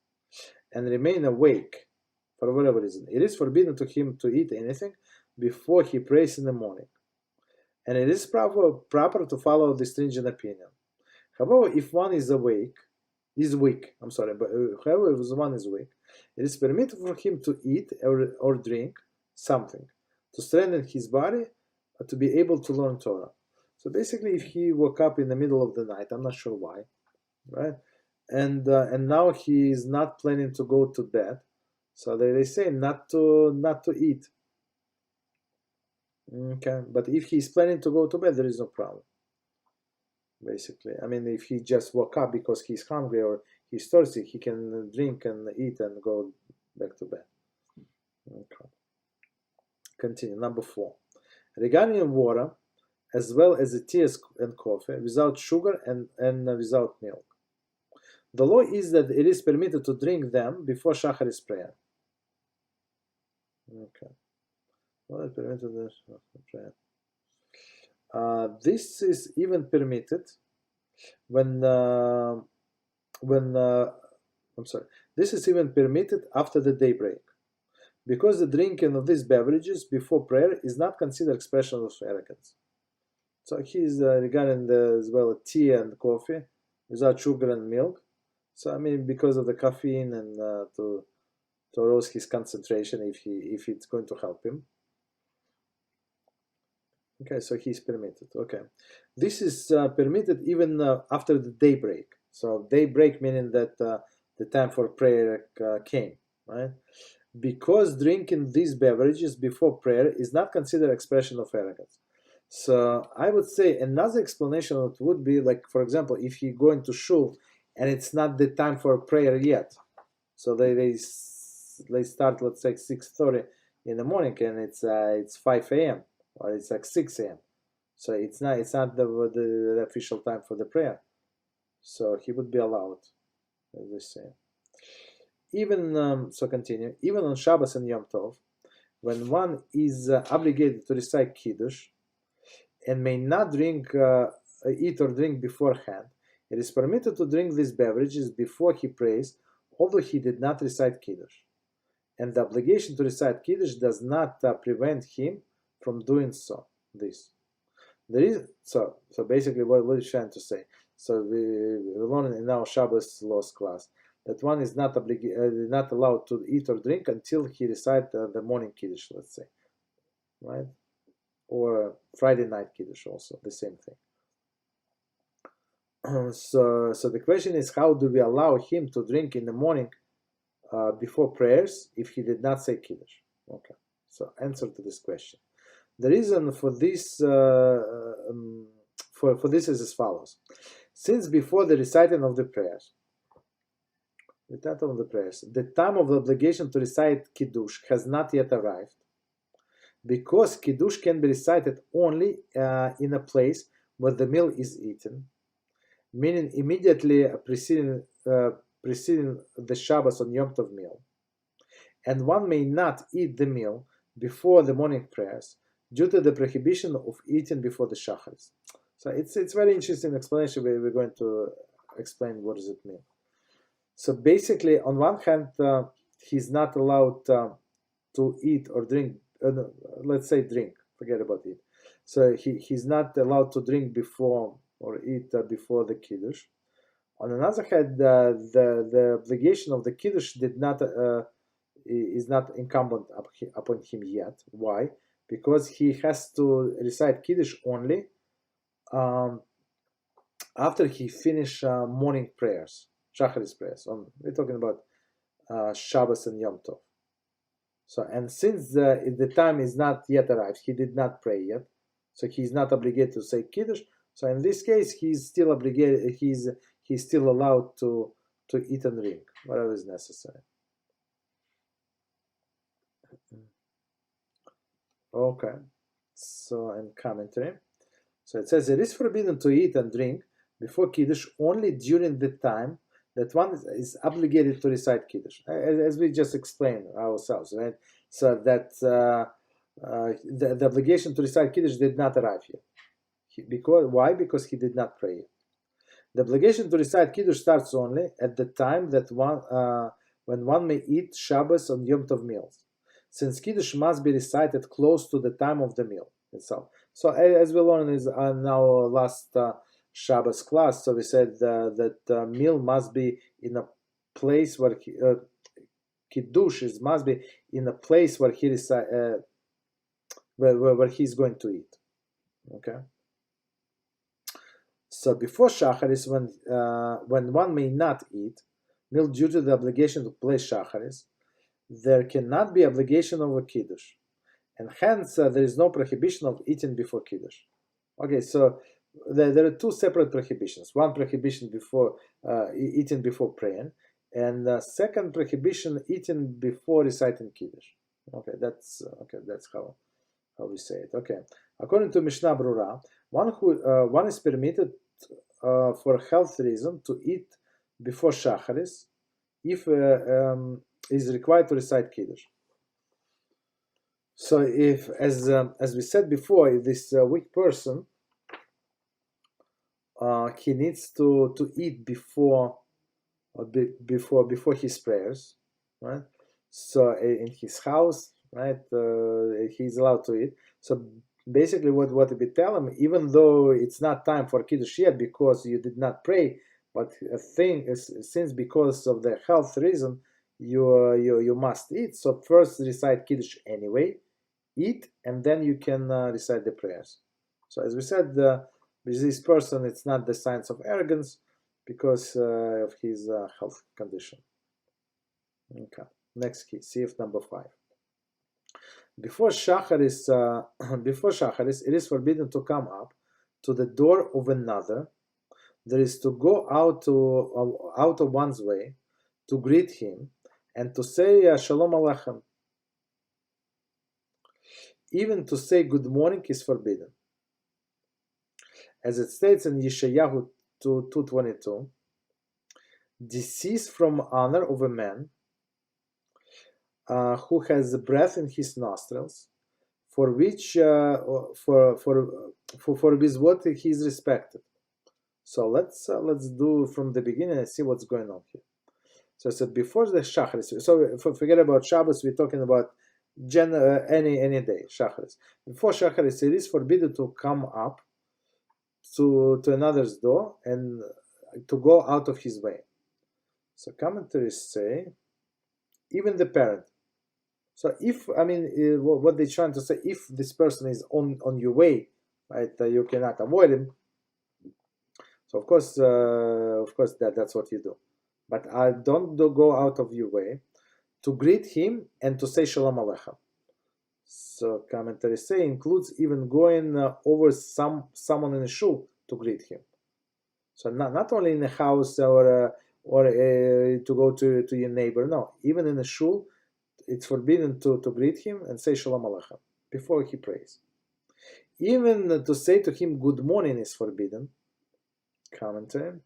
and remain awake for whatever reason, it is forbidden to him to eat anything before he prays in the morning. And it is proper to follow the stringent opinion. However, if one is weak, however, if one is weak, it is permitted for him to eat or drink something to strengthen his body to be able to learn Torah. So basically, if he woke up in the middle of the night, I'm not sure why, right? And now he is not planning to go to bed, so they say not to eat. Okay, but if he's planning to go to bed, there is no problem. Basically, I mean, if he just woke up because he's hungry or he's thirsty, he can drink and eat and go back to bed. Okay. Continue. Number 4. Regarding water, as well as the tea and coffee, without sugar and without milk. The law is that it is permitted to drink them before Shacharis prayer. Okay. Well, it's permitted prayer. This is even permitted This is even permitted after the daybreak, because the drinking of these beverages before prayer is not considered expression of arrogance. So he's regarding as well tea and coffee without sugar and milk. So I mean, because of the caffeine and to rouse his concentration, if it's going to help him. Okay, so he's permitted. Okay, this is permitted even after the daybreak. So daybreak meaning that the time for prayer came, right? Because drinking these beverages before prayer is not considered expression of arrogance. So I would say another explanation would be like, for example, if you go into shul and it's not the time for prayer yet, so they start, let's say 6:30 in the morning, and it's 5 a.m. or it's like 6 a.m. So it's not the official time for the prayer. So he would be allowed, as they say. Even so, continue. Even on Shabbos and Yom Tov, when one is obligated to recite Kiddush and may not eat or drink beforehand, it is permitted to drink these beverages before he prays, although he did not recite Kiddush. And the obligation to recite Kiddush does not prevent him from doing so. So basically, what is trying to say? So we learn in our Shabbos laws class that one is not allowed to eat or drink until he recites the morning Kiddush, let's say, right? Or Friday night Kiddush also, the same thing. So the question is, how do we allow him to drink in the morning before prayers if he did not say Kiddush? Okay, so answer to this question. The reason for this for this is as follows. Since before the reciting of the prayers, the time of the obligation to recite Kiddush has not yet arrived, because Kiddush can be recited only in a place where the meal is eaten, meaning immediately preceding the Shabbos on Yom Tov meal. And one may not eat the meal before the morning prayers due to the prohibition of eating before the Shacharis. So it's very interesting explanation. We're going to explain what does it mean. So basically, on one hand, he's not allowed to eat or drink. Let's say drink. Forget about it. So he's not allowed to drink before or eat before the Kiddush. On another hand, the obligation of the Kiddush is not incumbent upon him yet. Why? Because he has to recite Kiddush only after he finish morning prayers, Shacharis prayers. We're talking about Shabbos and Yom Tov. So, and since the time is not yet arrived, he did not pray yet, so he's not obligated to say Kiddush. So in this case, he's still obligated. He's still allowed to eat and drink whatever is necessary. Okay. So in commentary, so it says it is forbidden to eat and drink before Kiddush only during the time that one is obligated to recite Kiddush, as we just explained ourselves, right? So that the obligation to recite Kiddush did not arrive yet. Why? Because he did not pray yet. The obligation to recite Kiddush starts only at the time that when one may eat Shabbos on Yom Tov meals, since Kiddush must be recited close to the time of the meal itself. So as we learned in our last Shabbos class, so we said that meal must be in a place where Kiddush must be in a place where he where he's going to eat. Okay. So before Shacharis, when one may not eat meal due to the obligation to place Shacharis, there cannot be obligation of a Kiddush, and hence there is no prohibition of eating before Kiddush. Okay, so there are two separate prohibitions. One prohibition before eating before praying, and second prohibition eating before reciting Kiddush. Okay, that's how we say it. Okay, according to Mishnah Brura, one is permitted for health reason to eat before Shacharis if is required to recite Kiddush. So if, as we said before, if this weak person he needs to eat before his prayers, right? So in his house, right, he's allowed to eat. So basically, what we tell him, even though it's not time for Kiddush yet because you did not pray, but a thing is, since because of the health reason, you must eat. So first recite Kiddush anyway, eat, and then you can recite the prayers. So as we said, with this person, it's not the signs of arrogance because of his health condition. Okay, next key, CF number 5. Before Shacharis, it is forbidden to come up to the door of another. There is to go out of one's way to greet him and to say Shalom Aleichem. Even to say good morning is forbidden. as it states in Yeshayahu 2:22, decease from honor of a man who has breath in his nostrils, for which for with what he is respected. So let's do from the beginning and see what's going on here. So I said before the Shacharis. So forget about Shabbos. We're talking about any day Shacharis. Before Shacharis, it is forbidden to come up to another's door and to go out of his way. So commentaries say even the parent. So if what they're trying to say, if this person is on your way, right, you cannot avoid him. So of course that's what you do. But I don't go out of your way to greet him and to say Shalom Aleichem. So commentaries say includes even going over someone in a shul to greet him. So not only in a house or to go to your neighbor. No, even in a shul, it's forbidden to greet him and say Shalom Aleichem before he prays. Even to say to him good morning is forbidden. Commentary.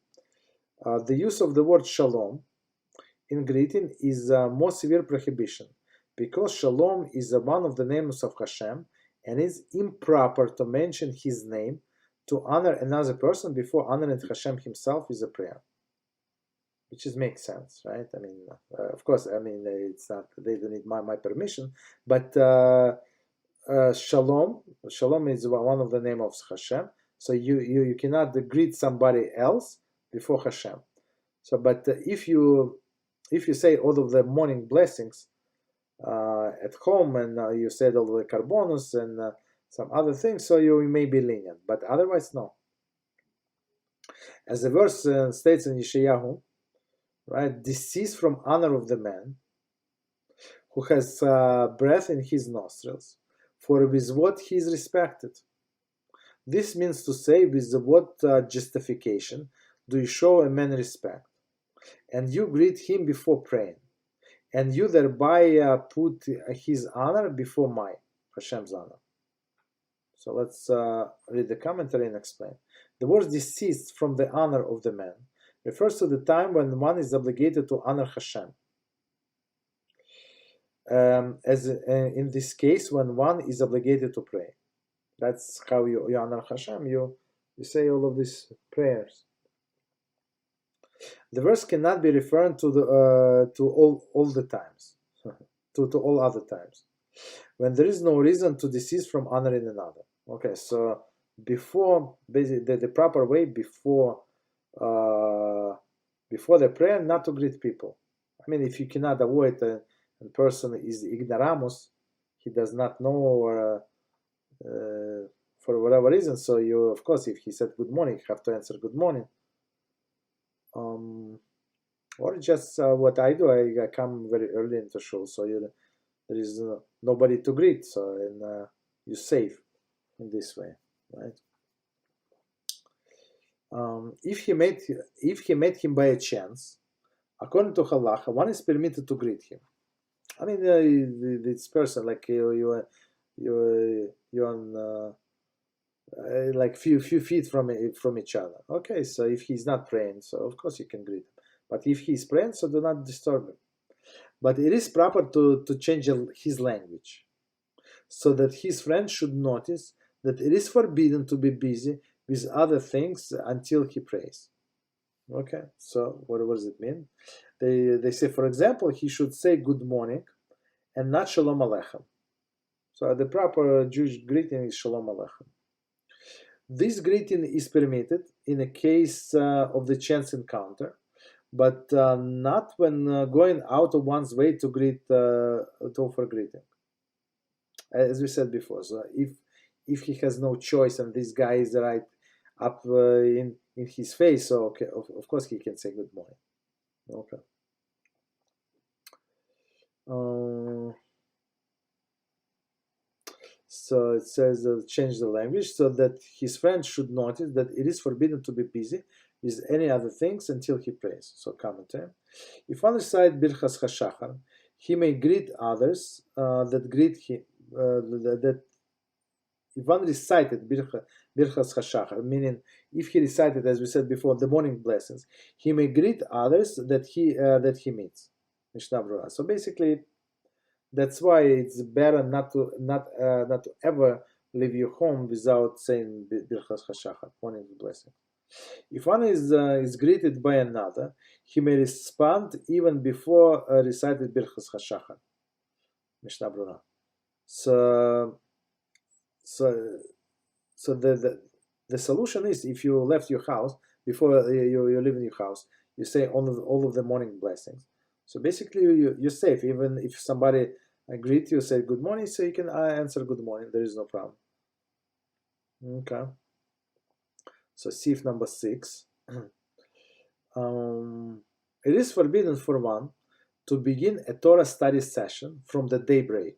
The use of the word Shalom in greeting is a more severe prohibition, because Shalom is one of the names of Hashem, and it's improper to mention his name to honor another person before honoring Hashem himself with a prayer. Which makes sense, right? Of course, it's not, they don't need my permission, but Shalom is one of the names of Hashem, so you cannot greet somebody else before Hashem. So, but if you say all of the morning blessings at home, and you said all the carbonus and some other things, so you may be lenient, but otherwise no. As the verse states in Yeshayahu, right, decease from honor of the man who has breath in his nostrils, for with what he is respected. This means to say, with what justification do you show a man respect? And you greet him before praying, and you thereby put his honor before Hashem's honor. So let's read the commentary and explain. The word deceased from the honor of the man refers to the time when one is obligated to honor Hashem. As in this case, when one is obligated to pray. That's how you honor Hashem. You say all of these prayers. The verse cannot be referring to all the times, to all other times, when there is no reason to desist from honoring another. Okay, so before, basically the proper way before the prayer, not to greet people. If you cannot avoid a person is ignoramus, he does not know, or for whatever reason, so you, of course, if he said good morning, you have to answer good morning. Or just what I do, I come very early into shul, so there is nobody to greet, so you're safe in this way, right? If he met him by a chance, according to halacha, one is permitted to greet him. This person, like you're on like few feet from each other. Okay, so if he's not praying, so of course you can greet him. But if he's praying, so do not disturb him. But it is proper to change his language, so that his friend should notice that it is forbidden to be busy with other things until he prays. Okay, so what does it mean? They say, for example, he should say good morning and not Shalom Aleichem. So the proper Jewish greeting is Shalom Aleichem. This greeting is permitted in a case of the chance encounter, but not when going out of one's way to offer greeting. As we said before, so if he has no choice and this guy is right up in his face, so okay, of course he can say good morning. Okay. So it says change the language so that his friend should notice that it is forbidden to be busy with any other things until he prays. So commentary. If one recites Birchas HaShachar, he may greet others that greet him. That if one recited Birchas HaShachar, meaning if he recited, as we said before, the morning blessings, he may greet others that he meets. Mishnah Berurah. So basically, that's why it's better not to ever leave your home without saying Birchas HaShachar, morning blessing. If one is greeted by another, he may respond even before recited Birchas HaShachar. Mishnah Berurah. So the solution is, if you left your house before you leave your house, you say all of the morning blessings. So basically, you're safe. Even if somebody greet you, say good morning, so you can answer good morning. There is no problem. Okay. So sif number 6. It is forbidden for one to begin a Torah study session from the daybreak.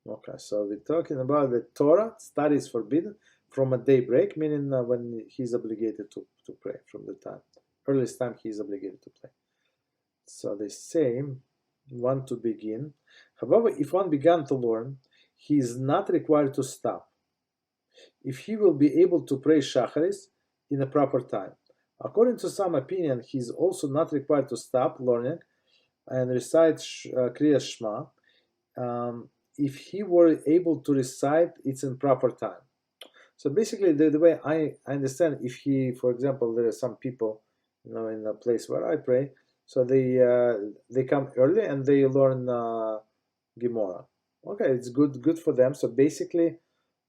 Okay, so we're talking about the Torah study is forbidden from a daybreak, meaning when he's obligated to pray, from the earliest time he is obligated to pray. So they say one to begin. However, if one began to learn, he is not required to stop if he will be able to pray Shacharis in a proper time. According to some opinion, he is also not required to stop learning and recite Kriyas Shema if he were able to recite it in proper time. So basically, the way I understand, if he, for example, there are some people, in a place where I pray, so they come early and they learn Gemara. Okay, it's good for them. So basically,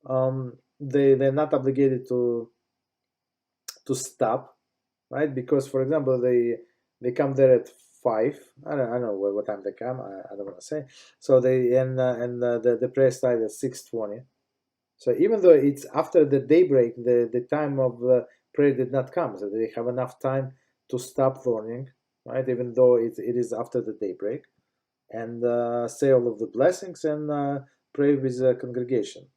they're not obligated to stop, right? Because, for example, they come there at 5. I don't know what time they come. I don't want to say. So the prayer started at 6:20. So even though it's after the daybreak, the time of prayer did not come. So they have enough time to stop learning, right? Even though it is after the daybreak, and say all of the blessings and pray with the congregation.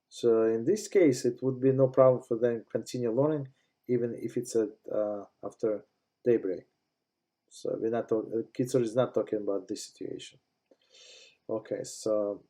So in this case, it would be no problem for them to continue learning, even if it's after daybreak. So we're not Kitzur is not talking about this situation. Okay, so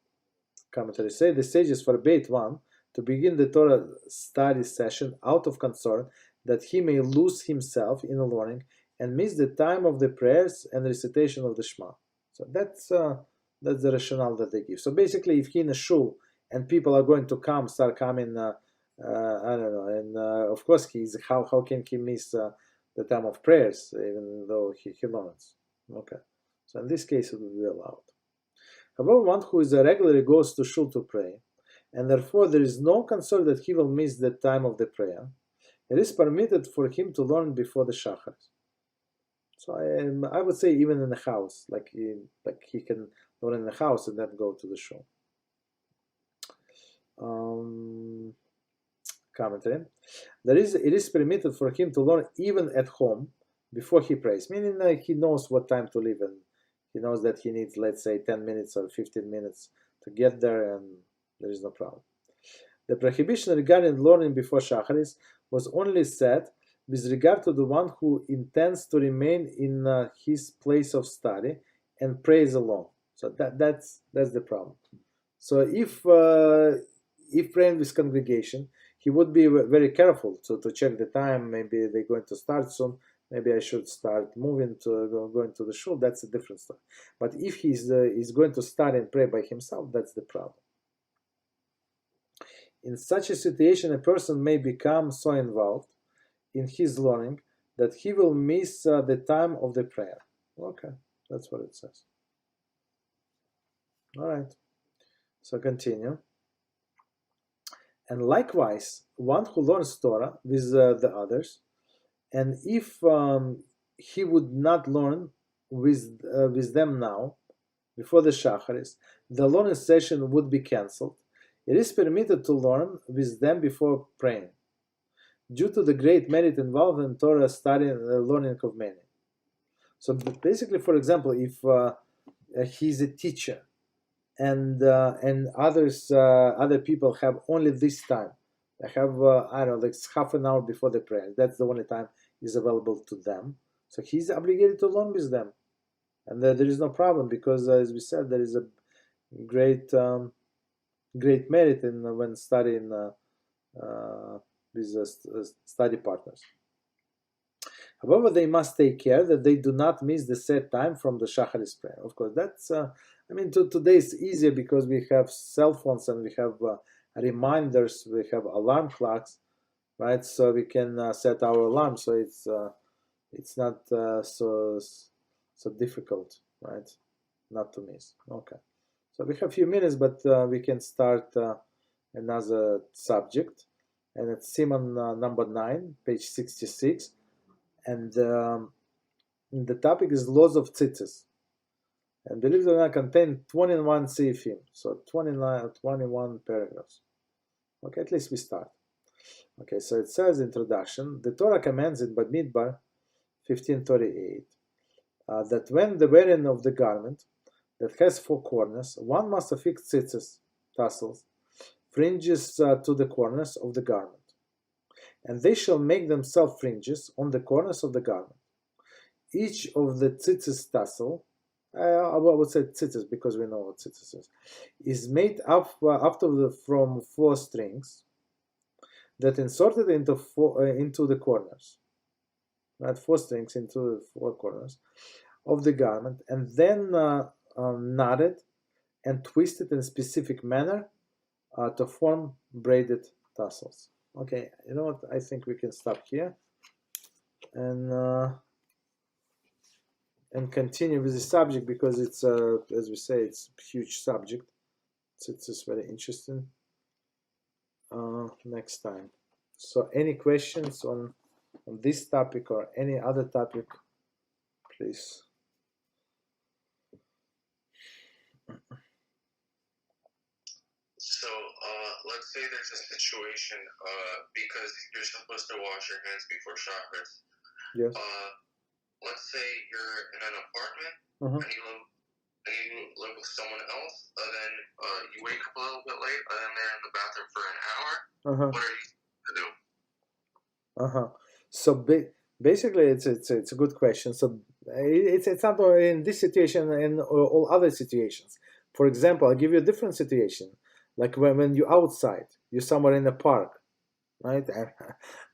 commentary say the sages forbade one to begin the Torah study session out of concern that he may lose himself in the learning and miss the time of the prayers and recitation of the Shema. So that's the rationale that they give. So basically, if he in a shul and people are going to start coming, I don't know, and of course how can he miss the time of prayers even though he learns? Okay, so in this case it will be allowed. However, one who regularly goes to shul to pray, and therefore there is no concern that he will miss the time of the prayer, it is permitted for him to learn before the Shacharis. So I would say even in the house, like he can learn in the house and then go to the shul. Commentary. It is permitted for him to learn even at home before he prays, meaning he knows what time to leave and he knows that he needs, let's say, 10 minutes or 15 minutes to get there, and there is no problem. The prohibition regarding learning before Shacharis was only said with regard to the one who intends to remain in his place of study and prays alone. So that's the problem. So if praying with congregation, he would be very careful to check the time. Maybe they're going to start soon. Maybe I should start moving to going to the shul. That's a different story. But if he's going to start and pray by himself, that's the problem. In such a situation, a person may become so involved in his learning that he will miss the time of the prayer. Okay, that's what it says. All right, so continue. And likewise, one who learns Torah with the others, and if he would not learn with them now, before the Shacharis, the learning session would be cancelled. It is permitted to learn with them before praying, due to the great merit involved in Torah study and learning of many. So basically, for example, if he's a teacher and other people have only this time, they have I don't know, like half an hour before the prayer. That's the only time is available to them. So he's obligated to learn with them, and there is no problem because, as we said, there is a great merit in when studying study partners. However, they must take care that they do not miss the set time from the Shacharis prayer. Of course, that's, today it's easier because we have cell phones and we have reminders, we have alarm clocks, right? So we can set our alarm, so it's not so difficult, right? Not to miss. Okay. So we have a few minutes, but we can start another subject, and it's Siman number 9, page 66. And the topic is laws of tzitzis. And believe it or not, contain 21 seifim, so 21 paragraphs. Okay, at least we start. Okay, so it says, introduction, the Torah commands in Bamidbar 15:38 that when the wearing of the garment that has 4 corners, one must affix tzitzis, tassels, fringes to the corners of the garment. And they shall make themselves fringes on the corners of the garment. Each of the tzitzis tassel, I would say tzitzis because we know what tzitzis is made up from 4 strings that inserted into the corners. Right, 4 strings into the 4 corners of the garment, and then knotted and twisted in a specific manner to form braided tassels. Okay, you know what? I think we can stop here and continue with the subject because it's as we say, it's a huge subject. It's just very interesting. Next time. So, any questions on this topic or any other topic, please.
So, let's say there's a situation because you're supposed to wash your hands before Shacharis.
Yes.
Let's say you're in an apartment and you live with someone else, and then you wake up a little bit late, and then they're in the bathroom for an hour. What are you to do?
So basically, it's a good question. So it's not in this situation, in all other situations. For example, I'll give you a different situation. Like when you're outside, you're somewhere in a park, right? And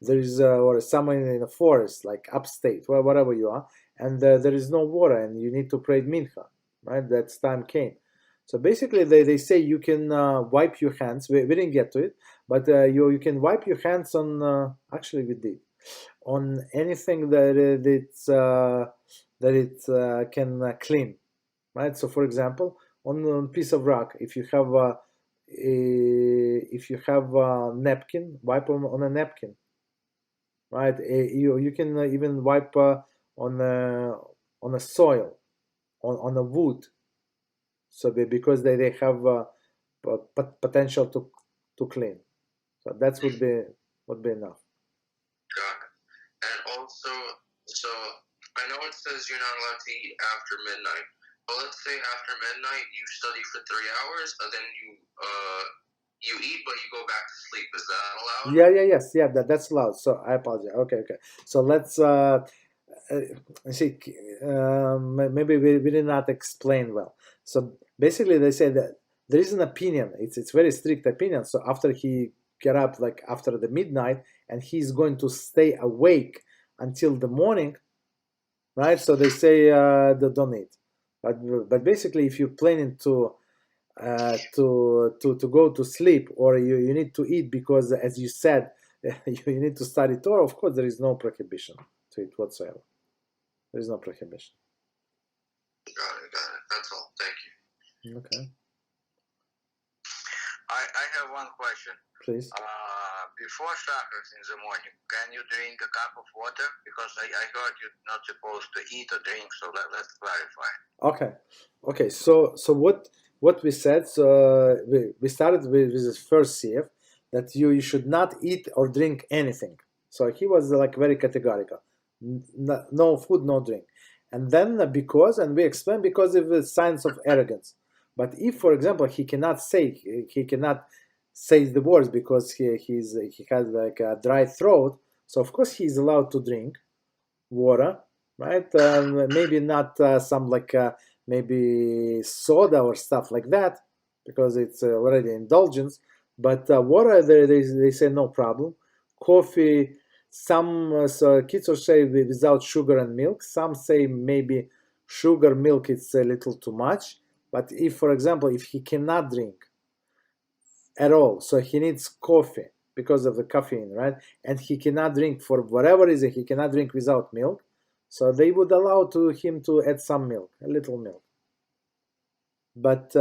there is or somewhere in a forest, like upstate, wherever you are, and there is no water, and you need to pray mincha, right? That's time came. So basically, they say you can wipe your hands. We didn't get to it, but you can wipe your hands on. Actually, we did on anything that it can clean, right? So, for example, on a piece of rock, if you have a napkin, wipe on a napkin, right? You can even wipe on a soil, on a wood. So because they have potential to clean, so that would be enough.
Got it. And also, so I know it says you're not allowed to eat after midnight. But let's say after midnight you study for 3 hours, and then you eat, but you go back to sleep. Is that allowed?
Yeah. That's allowed. So I apologize. Okay. So let's see. Maybe we did not explain well. So basically, they say that there is an opinion. It's very strict opinion. So after he get up, like after the midnight, and he's going to stay awake until the morning, right? So they say don't eat. But basically, if you're planning to go to sleep, or you need to eat because, as you said, you need to study Torah, of course, there is no prohibition to it whatsoever. There is no prohibition.
Got it. That's all. Thank you.
Okay.
I have one question.
Please.
Before Shacharis in the morning, can you drink a cup of water? Because I heard you're not supposed to eat or drink, so let's clarify.
Okay. So what we said, so we started with the first CF, that you should not eat or drink anything. So he was like very categorical. No food, no drink. And then we explained because of the signs of arrogance. But if, for example, he cannot say the words because he has like a dry throat, so of course he's allowed to drink water, right? Maybe not some like maybe soda or stuff like that, because it's already indulgence. But water, they say no problem. Coffee, some Kitzur say without sugar and milk. Some say maybe sugar, milk, it's a little too much. But if, for example, if he cannot drink at all, so he needs coffee because of the caffeine, right? And he cannot drink for whatever reason, he cannot drink without milk. So they would allow him to add some milk, a little milk, but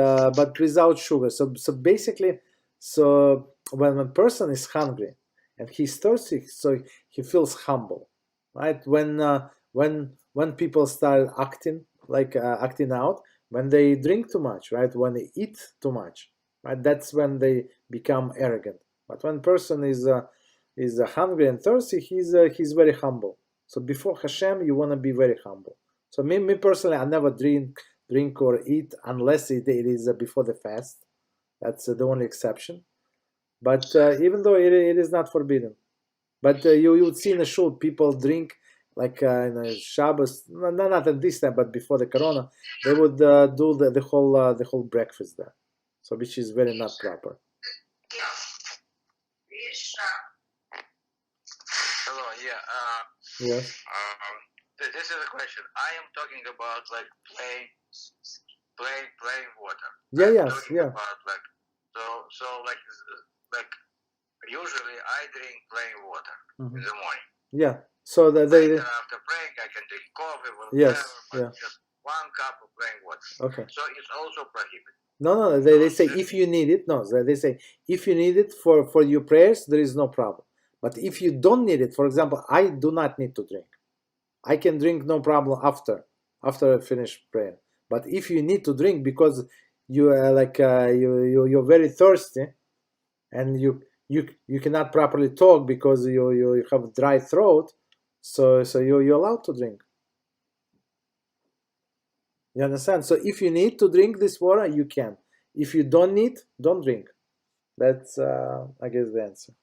without sugar. So basically, so when a person is hungry and he's thirsty, so he feels humble, right? When people start acting acting out, when they drink too much, right? When they eat too much, right? That's when they become arrogant. But when person is hungry and thirsty, he's very humble. So before Hashem, you want to be very humble. So me personally, I never drink or eat unless it is before the fast. That's the only exception. But even though it is not forbidden, but you would see in the shul people drink like in a Shabbos, not at this time, but before the Corona, they would do the whole breakfast there. So which is very not proper.
Hello, yeah.
Yes.
This is a question. I am talking about like plain water.
Yeah,
I'm
yes,
talking
yeah.
about like usually I drink plain water in the morning.
Yeah. So
Later after praying, I can drink coffee, whatever,
yes,
but
yeah.
just 1 cup of plain water.
Okay.
So it's also prohibited.
No, they say if you need it. No, they say if you need it for your prayers, there is no problem. But if you don't need it, for example, I do not need to drink. I can drink no problem after I finish prayer. But if you need to drink because you are you're very thirsty, and you cannot properly talk because you have a dry throat, so you're allowed to drink. You understand? So if you need to drink this water, you can. If you don't need, don't drink. That's I guess the answer.